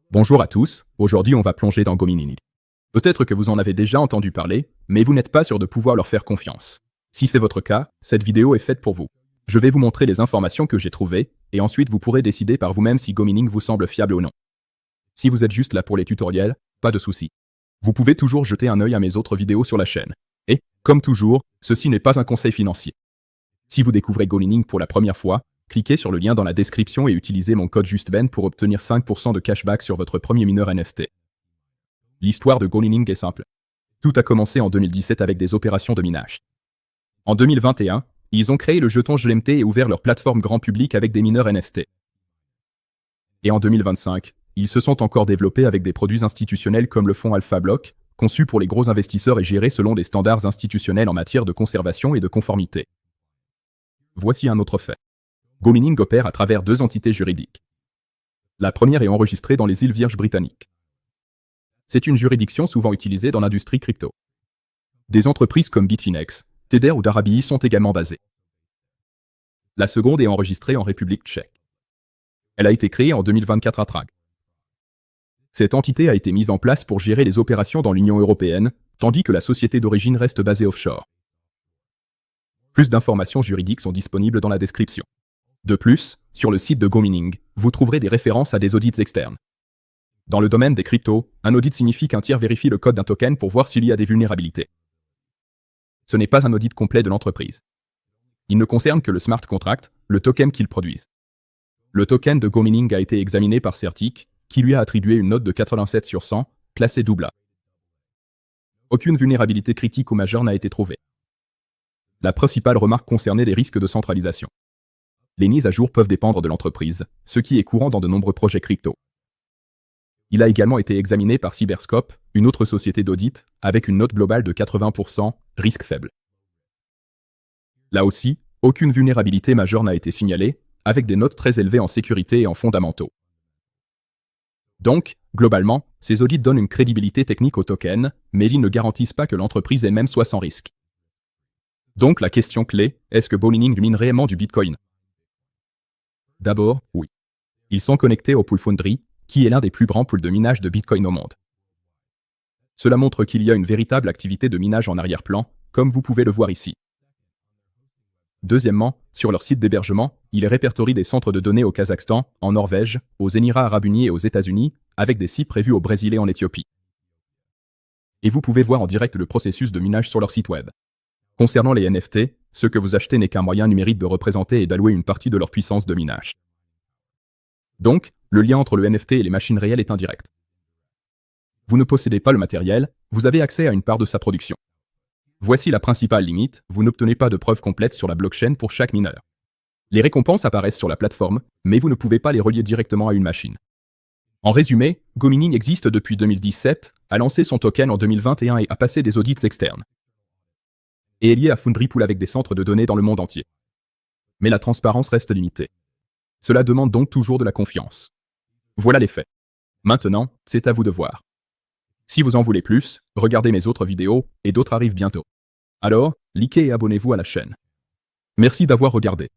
Bonjour à tous, aujourd'hui on va plonger dans GoMining. Peut-être que vous en avez déjà entendu parler, mais vous n'êtes pas sûr de pouvoir leur faire confiance. Si c'est votre cas, cette vidéo est faite pour vous. Je vais vous montrer les informations que j'ai trouvées, et ensuite vous pourrez décider par vous-même si GoMining vous semble fiable ou non. Si vous êtes juste là pour les tutoriels, pas de souci. Vous pouvez toujours jeter un œil à mes autres vidéos sur la chaîne. Et, comme toujours, ceci n'est pas un conseil financier. Si vous découvrez GoMining pour la première fois, cliquez sur le lien dans la description et utilisez mon code JUSTBEN pour obtenir 5% de cashback sur votre premier mineur NFT. L'histoire de GoMining est simple. Tout a commencé en 2017 avec des opérations de minage. En 2021, ils ont créé le jeton GLMT et ouvert leur plateforme grand public avec des mineurs NFT. Et en 2025, ils se sont encore développés avec des produits institutionnels comme le fonds Alpha Block, conçu pour les gros investisseurs et géré selon des standards institutionnels en matière de conservation et de conformité. Voici un autre fait. GoMining opère à travers deux entités juridiques. La première est enregistrée dans les îles Vierges britanniques. C'est une juridiction souvent utilisée dans l'industrie crypto. Des entreprises comme Bitfinex, Tether ou Darabi sont également basées. La seconde est enregistrée en République tchèque. Elle a été créée en 2024 à Prague. Cette entité a été mise en place pour gérer les opérations dans l'Union européenne, tandis que la société d'origine reste basée offshore. Plus d'informations juridiques sont disponibles dans la description. De plus, sur le site de GoMining, vous trouverez des références à des audits externes. Dans le domaine des cryptos, un audit signifie qu'un tiers vérifie le code d'un token pour voir s'il y a des vulnérabilités. Ce n'est pas un audit complet de l'entreprise. Il ne concerne que le smart contract, le token qu'ils produisent. Le token de GoMining a été examiné par Certic, qui lui a attribué une note de 87 sur 100, classée AA. Aucune vulnérabilité critique ou majeure n'a été trouvée. La principale remarque concernait les risques de centralisation. Les mises à jour peuvent dépendre de l'entreprise, ce qui est courant dans de nombreux projets crypto. Il a également été examiné par Cyberscope, une autre société d'audit, avec une note globale de 80%, risque faible. Là aussi, aucune vulnérabilité majeure n'a été signalée, avec des notes très élevées en sécurité et en fondamentaux. Donc, globalement, ces audits donnent une crédibilité technique au token, mais ils ne garantissent pas que l'entreprise elle-même soit sans risque. Donc la question clé, est-ce que GoMining mine réellement du Bitcoin ? D'abord, oui. Ils sont connectés au Pool Foundry, qui est l'un des plus grands pools de minage de Bitcoin au monde. Cela montre qu'il y a une véritable activité de minage en arrière-plan, comme vous pouvez le voir ici. Deuxièmement, sur leur site d'hébergement, ils répertorient des centres de données au Kazakhstan, en Norvège, aux Émirats arabes unis et aux États-Unis, avec des sites prévus au Brésil et en Éthiopie. Et vous pouvez voir en direct le processus de minage sur leur site web. Concernant les NFT, ce que vous achetez n'est qu'un moyen numérique de représenter et d'allouer une partie de leur puissance de minage. Donc, le lien entre le NFT et les machines réelles est indirect. Vous ne possédez pas le matériel, vous avez accès à une part de sa production. Voici la principale limite, vous n'obtenez pas de preuves complètes sur la blockchain pour chaque mineur. Les récompenses apparaissent sur la plateforme, mais vous ne pouvez pas les relier directement à une machine. En résumé, GoMining existe depuis 2017, a lancé son token en 2021 et a passé des audits externes. Et est lié à Foundry Pool avec des centres de données dans le monde entier. Mais la transparence reste limitée. Cela demande donc toujours de la confiance. Voilà les faits. Maintenant, c'est à vous de voir. Si vous en voulez plus, regardez mes autres vidéos, et d'autres arrivent bientôt. Alors, likez et abonnez-vous à la chaîne. Merci d'avoir regardé.